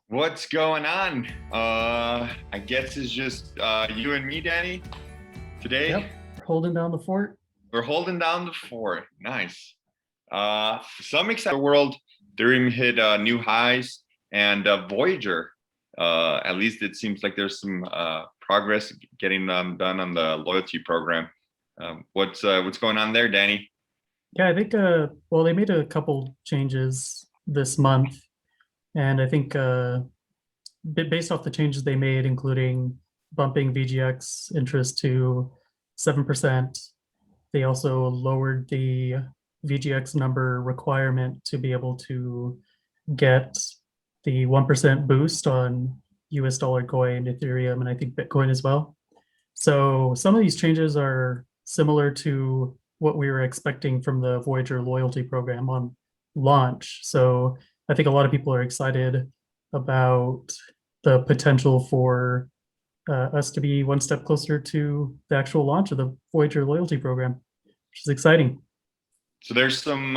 What's going on? I guess it's just you and me, Danny, today. Yep, holding down the fort. We're holding down the fort. Nice. Some exciting world. Ethereum hit new highs, and Voyager. At least it seems like there's some progress getting done on the loyalty program. What's going on there, Danny? Yeah, I think well they made a couple changes this month, and I think based off the changes they made, including bumping VGX interest to 7%, they also lowered the VGX number requirement to be able to get the 1% boost on US dollar coin, Ethereum, and I think Bitcoin as well. So some of these changes are similar to what we were expecting from the Voyager Loyalty Program on launch. So I think a lot of people are excited about the potential for us to be one step closer to the actual launch of the Voyager Loyalty Program, which is exciting. So there's some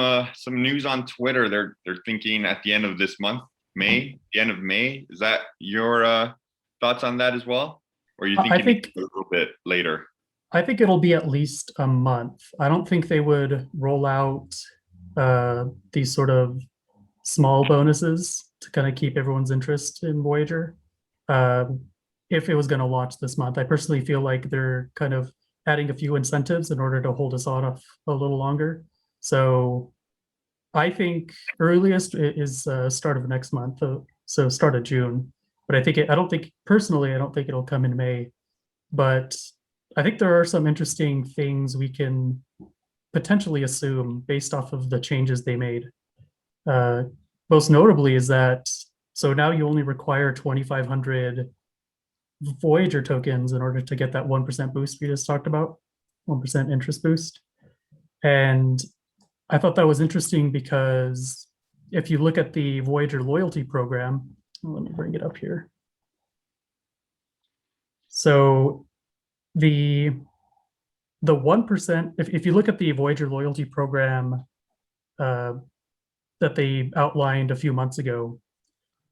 news on Twitter. They're thinking at the end of this month, the end of May. Is that your thoughts on that as well? Or are you I thinking think a little bit later? I think it'll be at least a month. I don't think they would roll out these sort of small bonuses to kind of keep everyone's interest in Voyager. If it was going to launch this month, I personally feel like they're kind of adding a few incentives in order to hold us on a little longer. So I think earliest is start of next month, so start of June. But I don't think personally, I don't think it'll come in May. But I think there are some interesting things we can potentially assume based off of the changes they made. Uh, Most notably is that so now you only require 2,500 Voyager tokens in order to get that 1% boost we just talked about, 1% interest boost. And I thought that was interesting because if you look at the Voyager loyalty program, let me bring it up here. So the 1%, if you look at the Voyager loyalty program that they outlined a few months ago,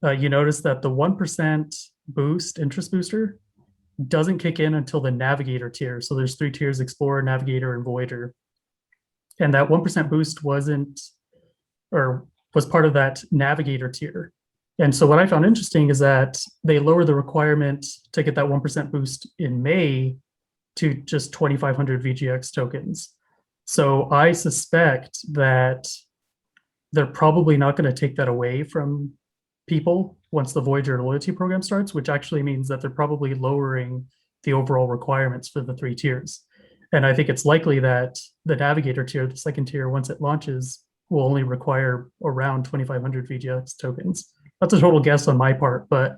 you notice that the 1% boost, interest booster, doesn't kick in until the Navigator tier. So there's three tiers: Explorer, Navigator, and Voyager. And that 1% boost wasn't, or was part of that Navigator tier. And so what I found interesting is that they lower the requirement to get that 1% boost in May to just 2,500 VGX tokens. So I suspect that they're probably not going to take that away from people once the Voyager loyalty program starts, which actually means that they're probably lowering the overall requirements for the three tiers. And I think it's likely that the Navigator tier, the second tier, once it launches, will only require around 2,500 VGX tokens. That's a total guess on my part, but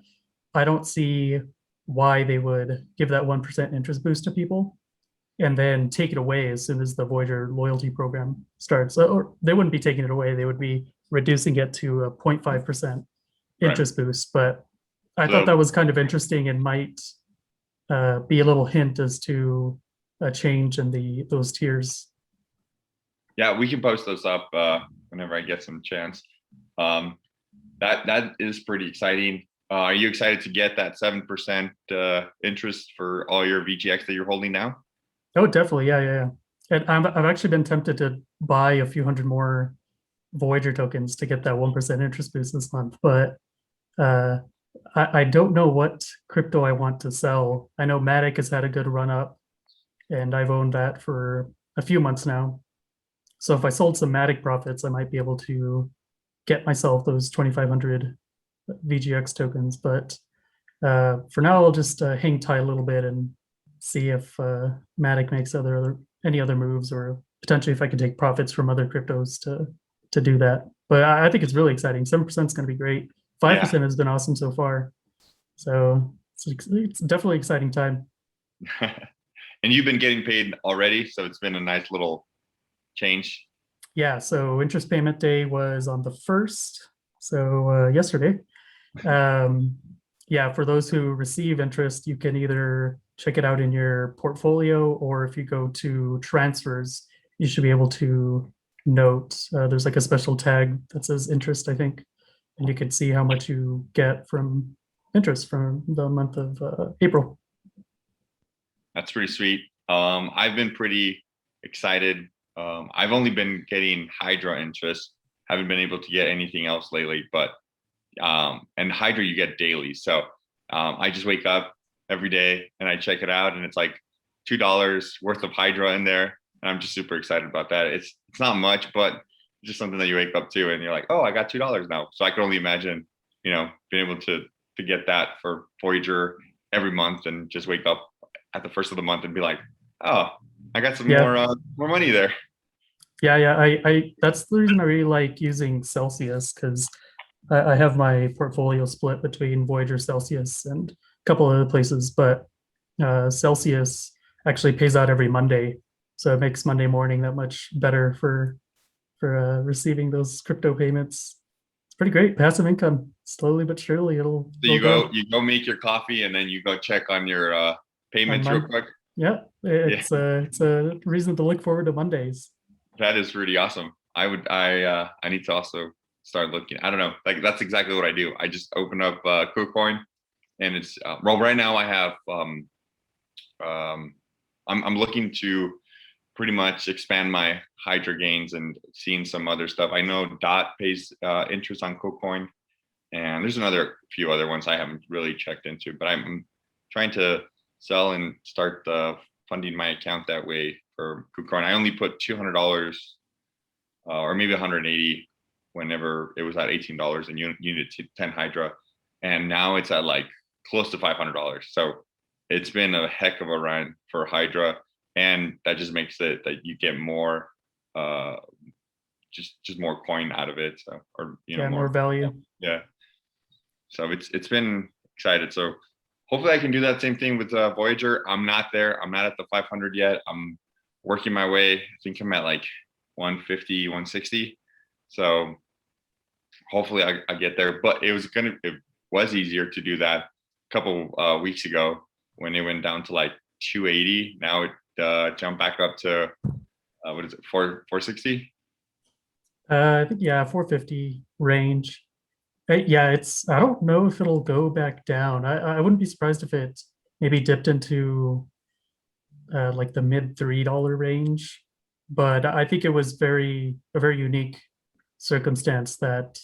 I don't see why they would give that 1% interest boost to people and then take it away as soon as the Voyager loyalty program starts. Or they wouldn't be taking it away, they would be reducing it to a 0.5% interest boost. But I thought that was kind of interesting and might be a little hint as to a change in those tiers. Yeah, we can post those up whenever I get some chance. That is pretty exciting. Are you excited to get that 7% interest for all your VGX that you're holding now? Oh, definitely. Yeah. And I've actually been tempted to buy a few hundred more Voyager tokens to get that 1% interest boost this month, but I don't know what crypto I want to sell. I know Matic has had a good run up, and I've owned that for a few months now. So if I sold some Matic profits, I might be able to get myself those 2,500 VGX tokens. But for now, I'll just hang tight a little bit and see if Matic makes any other moves, or potentially if I can take profits from other cryptos to do that. But I think it's really exciting. 7% is going to be great. 5% has been awesome so far. So it's definitely an exciting time. And you've been getting paid already, so it's been a nice little change. Yeah, so interest payment day was on the 1st, so yesterday. Yeah, for those who receive interest, you can either check it out in your portfolio, or if you go to transfers, you should be able to note there's like a special tag that says interest, I think. and you can see how much you get from interest from the month of April. That's pretty sweet. I've been pretty excited. I've only been getting Hydra interest. Haven't been able to get anything else lately, but and Hydra you get daily. So I just wake up every day and I check it out, and it's like $2 worth of Hydra in there. And I'm just super excited about that. It's not much, but it's just something that you wake up to and you're like, oh, I got $2 now. So I can only imagine, being able to get that for Voyager every month and just wake up at the first of the month and be like, oh, I got some more money there. Yeah. I that's the reason I really like using Celsius, because I have my portfolio split between Voyager, Celsius, and a couple other places, but Celsius actually pays out every Monday, so it makes Monday morning that much better for receiving those crypto payments. It's pretty great passive income. Slowly but surely, it'll. So you go make your coffee and then you go check on your payments real quick. Yeah, it's a reason to look forward to Mondays. That is really awesome. I need to also start looking. I don't know, like that's exactly what I do. I just open up KuCoin, and it's right now I have I'm looking to pretty much expand my Hydra gains and seeing some other stuff. I know Dot pays interest on KuCoin, and there's another few other ones I haven't really checked into, but I'm trying to sell and start funding my account that way for KuCoin. I only put $200 or maybe 180 whenever it was at $18 and you needed 10 Hydra, and now it's at like close to $500. So it's been a heck of a run for Hydra, and that just makes it that you get more just more coin out of it. So, or more value. Yeah. So it's been excited. So hopefully I can do that same thing with Voyager. I'm not there. I'm not at the 500 yet. I'm working my way. I think I'm at like 150, 160. So hopefully I get there. But it was easier to do that a couple weeks ago when it went down to like 280. Now it jumped back up to what is it, 460? I think 450 range. I don't know if it'll go back down. I wouldn't be surprised if it maybe dipped into like the mid $3 range, but I think it was a very unique circumstance that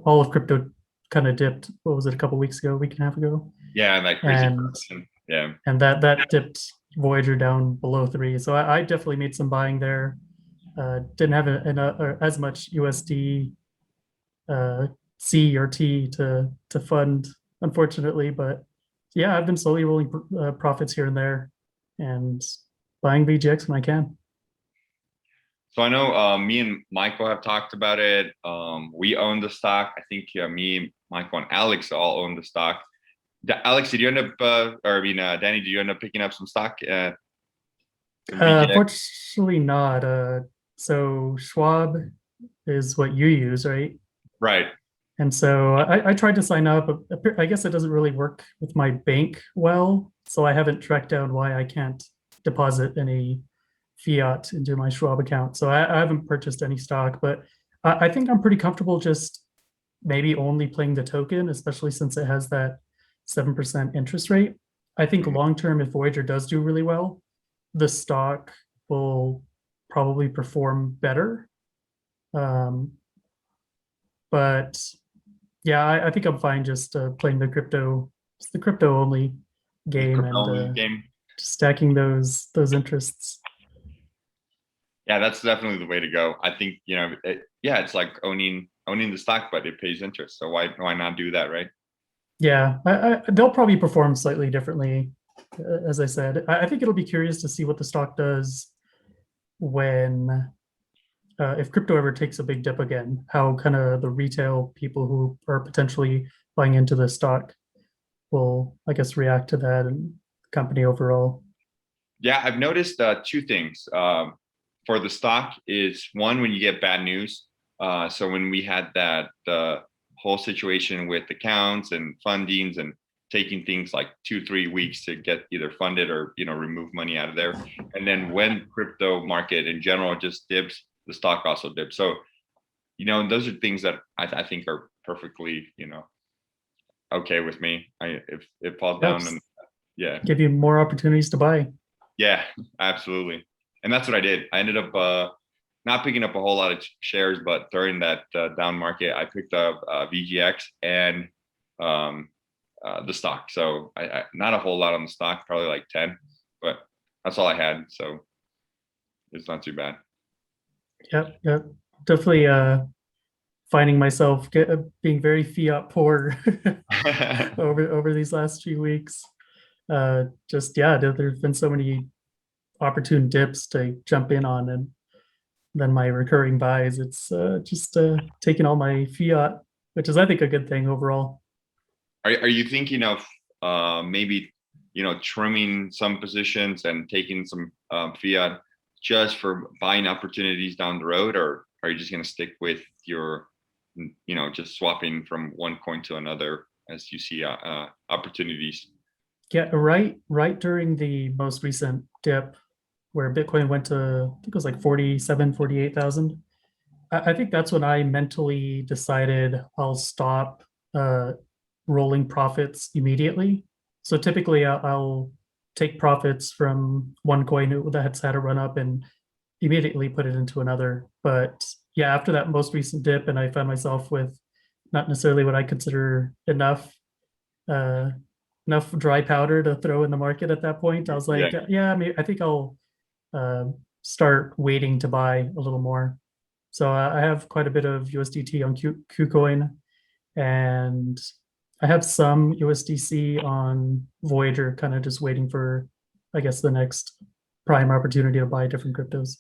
all of crypto kind of dipped. What was it, a couple week and a half ago? Yeah, and that crazy correction. Yeah, and that dipped Voyager down below 3. So I definitely made some buying there. Didn't have as much USD C or T to fund, unfortunately, but yeah, I've been slowly rolling profits here and there and buying VGX when I can. So I know me and Michael have talked about it. We own the stock. I think me, Michael, and Alex all own the stock. Alex, did you end up, Danny, did you end up picking up some stock? Fortunately not. So Schwab is what you use, right? Right. And so I tried to sign up. I guess it doesn't really work with my bank well, so I haven't tracked down why I can't deposit any fiat into my Schwab account. So I haven't purchased any stock, but I think I'm pretty comfortable just maybe only playing the token, especially since it has that 7% interest rate. I think long-term, if Voyager does do really well, the stock will probably perform better. But yeah, I think I'm fine just playing the crypto only game and stacking those interests. Yeah, that's definitely the way to go. I think it's like owning the stock, but it pays interest. So why not do that, right? Yeah, they'll probably perform slightly differently, as I said. I think it'll be curious to see what the stock does when if crypto ever takes a big dip again, how kind of the retail people who are potentially buying into the stock will, I guess, react to that and the company overall. Yeah, I've noticed two things for the stock is one, when you get bad news. So when we had the whole situation with accounts and fundings and taking things like 2-3 weeks to get either funded or remove money out of there, and then when crypto market in general just dips, the stock also dips. So those are things that I think are perfectly, okay with me. If it falls Yep. down, and yeah, Give you more opportunities to buy. yeah, absolutely. And that's what I did. I ended up not picking up a whole lot of shares, but during that down market, I picked up VGX and the stock. So I not a whole lot on the stock, probably like 10, but that's all I had. So it's not too bad. Yep, yep. Definitely finding myself being very fiat poor over these last few weeks. Just yeah, there's been so many opportune dips to jump in on, and then my recurring buys. It's just taking all my fiat, which is I think a good thing overall. Are you thinking of maybe trimming some positions and taking some fiat just for buying opportunities down the road, or are you just going to stick with your just swapping from one coin to another as you see opportunities? Yeah, right during the most recent dip where Bitcoin went to, I think it was like 47, 48,000. I think that's when I mentally decided I'll stop rolling profits immediately. So typically I'll take profits from one coin that has had a run up and immediately put it into another. But yeah, after that most recent dip, and I found myself with not necessarily what I consider uh, enough dry powder to throw in the market at that point. I was like, yeah, I think I'll uh, start waiting to buy a little more. So I have quite a bit of USDT on KuCoin, and I have some USDC on Voyager, kind of just waiting for, I guess, the next prime opportunity to buy different cryptos.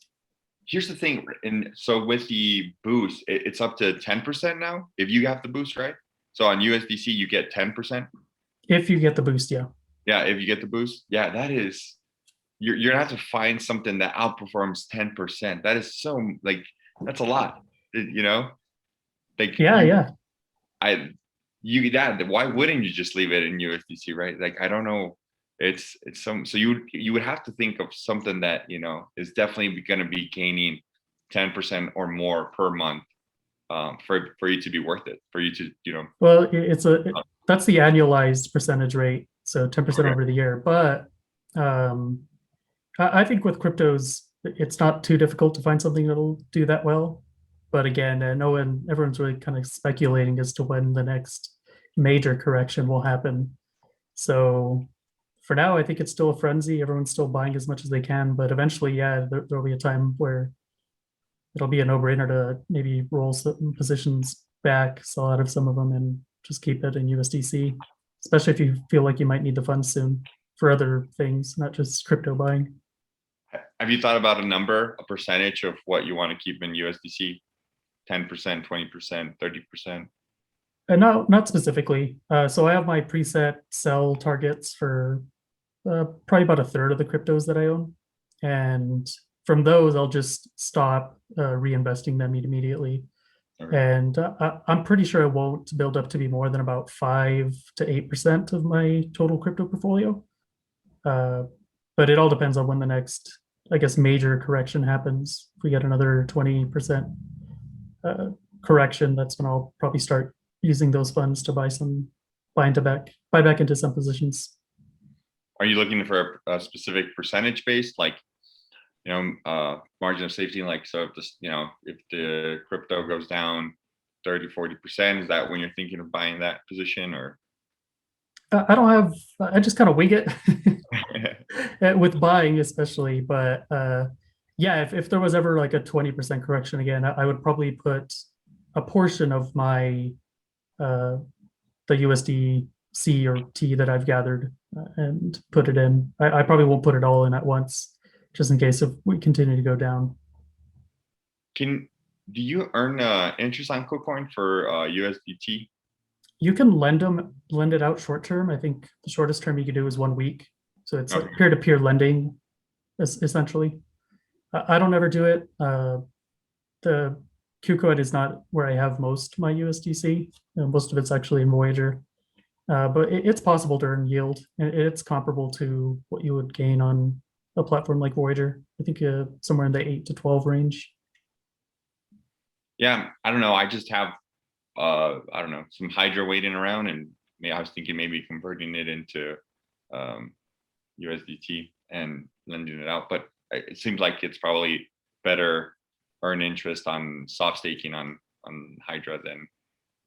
Here's the thing, and so with the boost, it's up to 10% now if you have the boost, right? So on USDC you get 10%. If you get the boost, yeah. Yeah, if you get the boost, yeah, that is you're gonna have to find something that outperforms 10%. That is so like that's a lot, Like Yeah. why wouldn't you just leave it in USDC, right? Like I don't know. It's so you would have to think of something that is definitely going to be gaining 10% or more per month for you to be worth it, for you to Well, that's the annualized percentage rate, so 10% okay. over the year. But I think with cryptos, it's not too difficult to find something that'll do that well. But again, everyone's really kind of speculating as to when the next major correction will happen. So for now, I think it's still a frenzy. Everyone's still buying as much as they can, but eventually, yeah, there'll be a time where it'll be a no-brainer to maybe roll certain positions back, sell out of some of them, and just keep it in USDC, especially if you feel like you might need the funds soon for other things, not just crypto buying. Have you thought about a percentage of what you want to keep in USDC? 10%, 20%, 30%? And not specifically. So I have my preset sell targets for probably about a third of the cryptos that I own. And from those, I'll just stop reinvesting them immediately. Okay. And I'm pretty sure it won't build up to be more than about 5 to 8% of my total crypto portfolio. But it all depends on when the next, I guess, major correction happens. If we get another 20% correction, that's when I'll probably start using those funds to buy back into some positions. Are you looking for a specific percentage base, like margin of safety? Like, so if this, if the crypto goes down 30-40%, is that when you're thinking of buying that position? Or I just kind of wing it with buying especially, but yeah, if there was ever like a 20% correction again, I would probably put a portion of my the USDC or T that I've gathered and put it in. I probably won't put it all in at once, just in case if we continue to go down. Do you earn interest on KuCoin for USDT? You can lend it out short term. I think the shortest term you can do is 1 week. So it's like peer-to-peer lending, essentially. I don't ever do it. The KuCoin is not where I have most of my USDC. Most of it's actually in Voyager. But it's possible to earn yield. It's comparable to what you would gain on a platform like Voyager. I think somewhere in the 8 to 12 range. Yeah, I don't know. I just have I don't know, some Hydra waiting around, and I was thinking maybe converting it into USDT and lending it out. But it seems like it's probably better earn interest on soft staking on Hydra than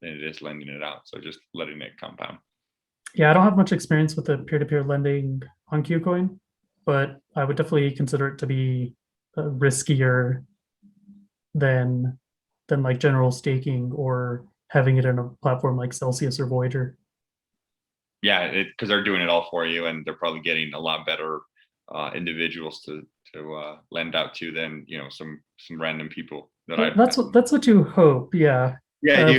it is lending it out. So just letting it compound. Yeah, I don't have much experience with the peer-to-peer lending on KuCoin, but I would definitely consider it to be riskier than like general staking or having it in a platform like Celsius or Voyager. Yeah, because they're doing it all for you, and they're probably getting a lot better individuals to lend out to than some random people that I. That's what you hope, yeah. Yeah,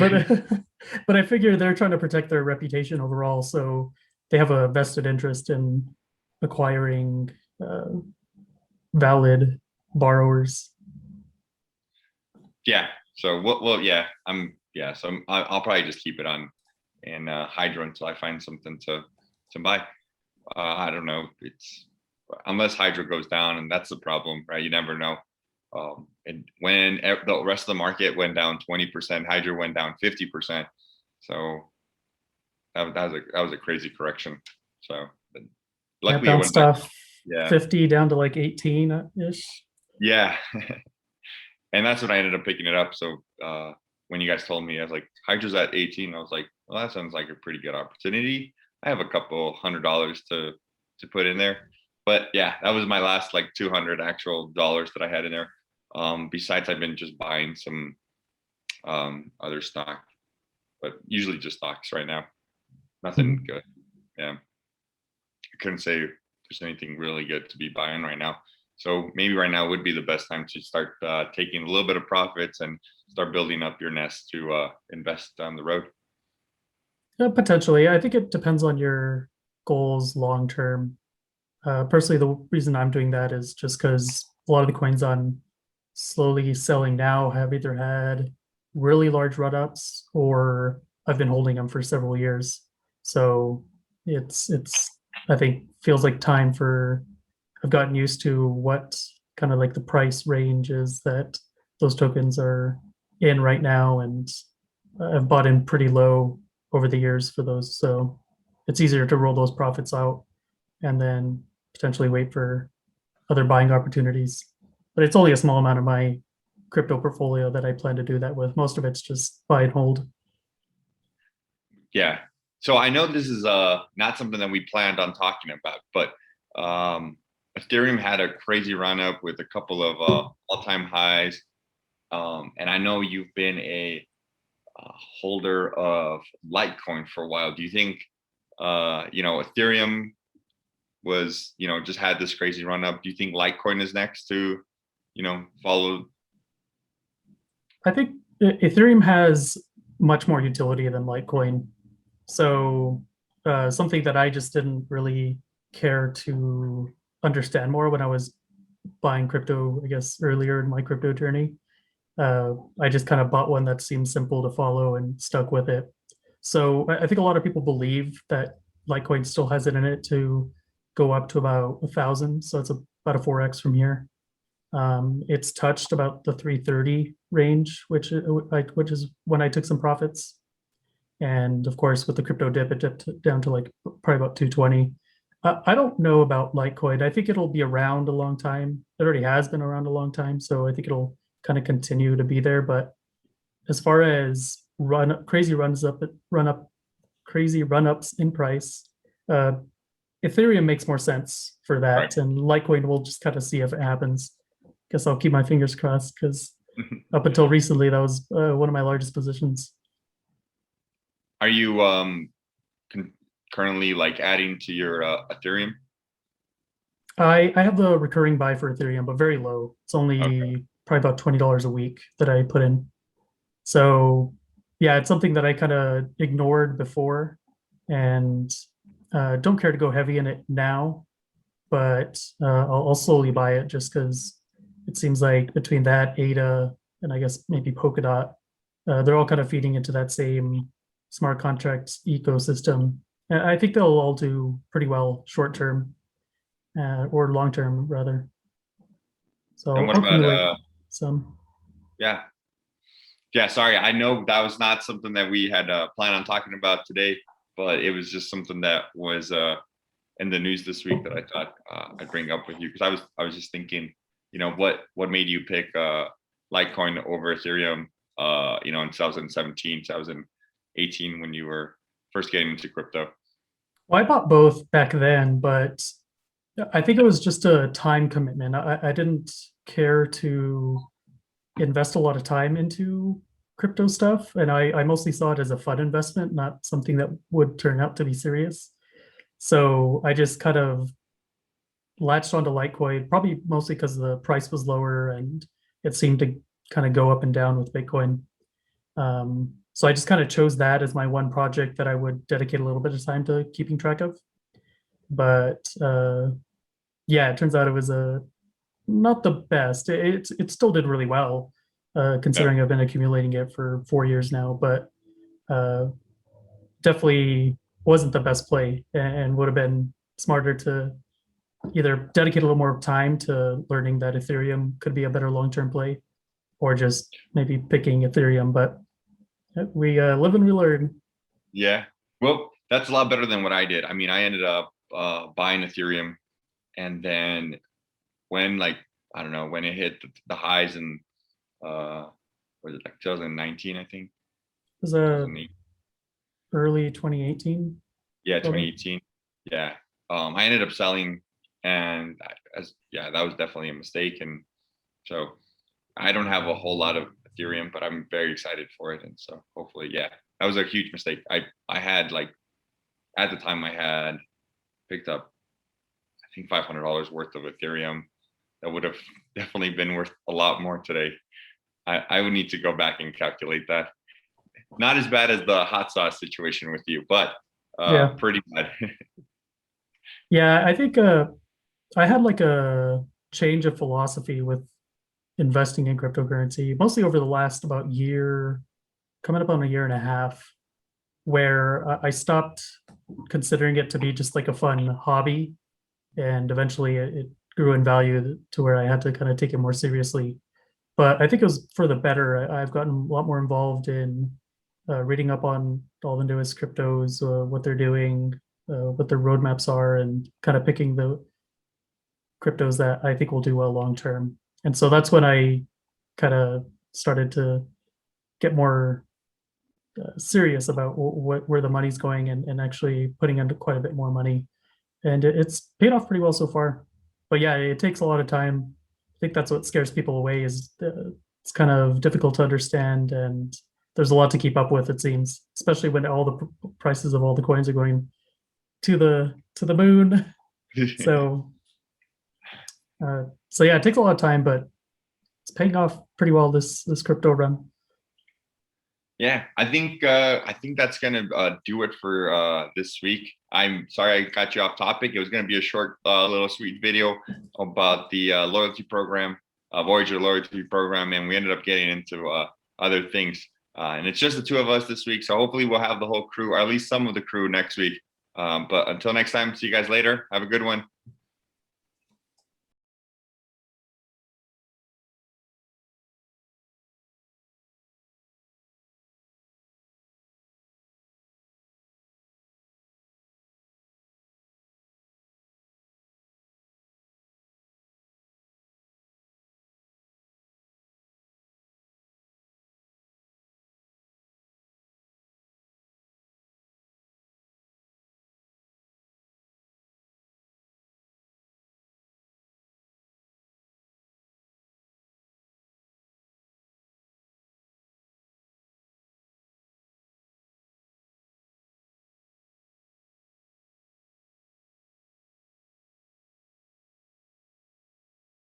But I figure they're trying to protect their reputation overall, so they have a vested interest in acquiring valid borrowers. Yeah. So well, yeah. So I'll probably just keep it on in Hydra until I find something to buy. I don't know. It's unless Hydra goes down, and that's the problem, right? You never know. And when the rest of the market went down 20%, Hydra went down 50%. So that was a crazy correction. So luckily it bounced off 50 down to like 18-ish. Yeah. And that's when I ended up picking it up. So when you guys told me, I was like, Hydra's at 18. I was like, well, that sounds like a pretty good opportunity. I have a couple $100 to put in there. But yeah, that was my last like 200 actual dollars that I had in there. Besides, I've been just buying some other stock, but usually just stocks right now. Nothing good. Yeah. I couldn't say there's anything really good to be buying right now. So maybe right now would be the best time to start taking a little bit of profits and start building up your nest to invest down the road. Potentially. I think it depends on your goals long term. Personally, the reason I'm doing that is just because a lot of the coins I'm slowly selling now have either had really large run-ups or I've been holding them for several years. So it's I think feels like time for I've gotten used to what kind of like the price range is that those tokens are in right now, and I've bought in pretty low over the years for those. So it's easier to roll those profits out and then potentially wait for other buying opportunities. But it's only a small amount of my crypto portfolio that I plan to do that with. Most of it's just buy and hold. Yeah. So I know this is not something that we planned on talking about, but Ethereum had a crazy run up with a couple of all-time highs. And I know you've been a holder of Litecoin for a while. Do you think, Ethereum was, just had this crazy run up? Do you think Litecoin is next to, follow? I think Ethereum has much more utility than Litecoin. So something that I just didn't really care to understand more when I was buying crypto, I guess, earlier in my crypto journey. I just kind of bought one that seemed simple to follow and stuck with it. So I think a lot of people believe that Litecoin still has it in it to go up to about 1,000. So it's about a 4x from here. It's touched about the 330 range, which is when I took some profits. And of course, with the crypto dip, it dipped down to like probably about 220. I don't know about Litecoin. I think it'll be around a long time. It already has been around a long time, so I think it'll kind of continue to be there. But as far as crazy run-ups in price, Ethereum makes more sense for that, right. And Litecoin we'll just kind of see if it happens. Guess I'll keep my fingers crossed because up until recently that was one of my largest positions. Are you currently like adding to your Ethereum? I have the recurring buy for Ethereum, but very low. It's only probably about $20 a week that I put in. So yeah, it's something that I kind of ignored before and don't care to go heavy in it now, but I'll slowly buy it just because it seems like between that, ADA, and I guess maybe Polkadot, they're all kind of feeding into that same smart contracts ecosystem. And I think they'll all do pretty well short term or long term rather. So and what about some? yeah. Yeah, sorry. I know that was not something that we had planned on talking about today, but it was just something that was in the news this week that I thought I'd bring up with you, because I was just thinking, what made you pick Litecoin over Ethereum, in 2017, 2018 when you were first getting into crypto? Well, I bought both back then, but I think it was just a time commitment. I didn't care to invest a lot of time into crypto stuff, and I mostly saw it as a fun investment, not something that would turn out to be serious. So I just kind of latched onto Litecoin, probably mostly because the price was lower and it seemed to kind of go up and down with Bitcoin. So I just kind of chose that as my one project that I would dedicate a little bit of time to keeping track of. But yeah, it turns out it was not the best. It still did really well, considering I've been accumulating it for 4 years now. But definitely wasn't the best play, and would have been smarter to either dedicate a little more time to learning that Ethereum could be a better long-term play, or just maybe picking Ethereum. But we live and we learn. Yeah. Well, that's a lot better than what I did. I mean, I ended up buying Ethereum, and then when, like, I don't know, when it hit the highs in was it like 2019, I think? It was 2008. early 2018. Yeah, Probably. 2018. Yeah. I ended up selling, and that was definitely a mistake. And so I don't have a whole lot of Ethereum, but I'm very excited for it. And so hopefully, yeah, that was a huge mistake. I had, like, at the time I had picked up, I think, $500 worth of Ethereum. That would have definitely been worth a lot more today. I would need to go back and calculate that. Not as bad as the hot sauce situation with you, but Yeah. pretty bad. Yeah, I think I had like a change of philosophy with investing in cryptocurrency, mostly over the last about year, coming up on a year and a half, where I stopped considering it to be just like a fun hobby, and eventually it grew in value to where I had to kind of take it more seriously. But I think it was for the better. I've gotten a lot more involved in reading up on all the newest cryptos, what they're doing, what their roadmaps are, and kind of picking the cryptos that I think will do well long term. And so that's when I kind of started to get more serious about where the money's going, and actually putting in quite a bit more money. And it's paid off pretty well so far. But yeah, it takes a lot of time. I think that's what scares people away, is it's kind of difficult to understand, and there's a lot to keep up with, it seems, especially when all the prices of all the coins are going to the moon. So so yeah, it takes a lot of time, but it's paying off pretty well, this crypto run. Yeah, I think that's gonna do it for this week. I'm sorry I got you off topic. It was gonna be a short, little sweet video about the loyalty program, Voyager Loyalty Program, and we ended up getting into other things. And it's just the two of us this week, so hopefully we'll have the whole crew, or at least some of the crew, next week. But until next time, see you guys later. Have a good one.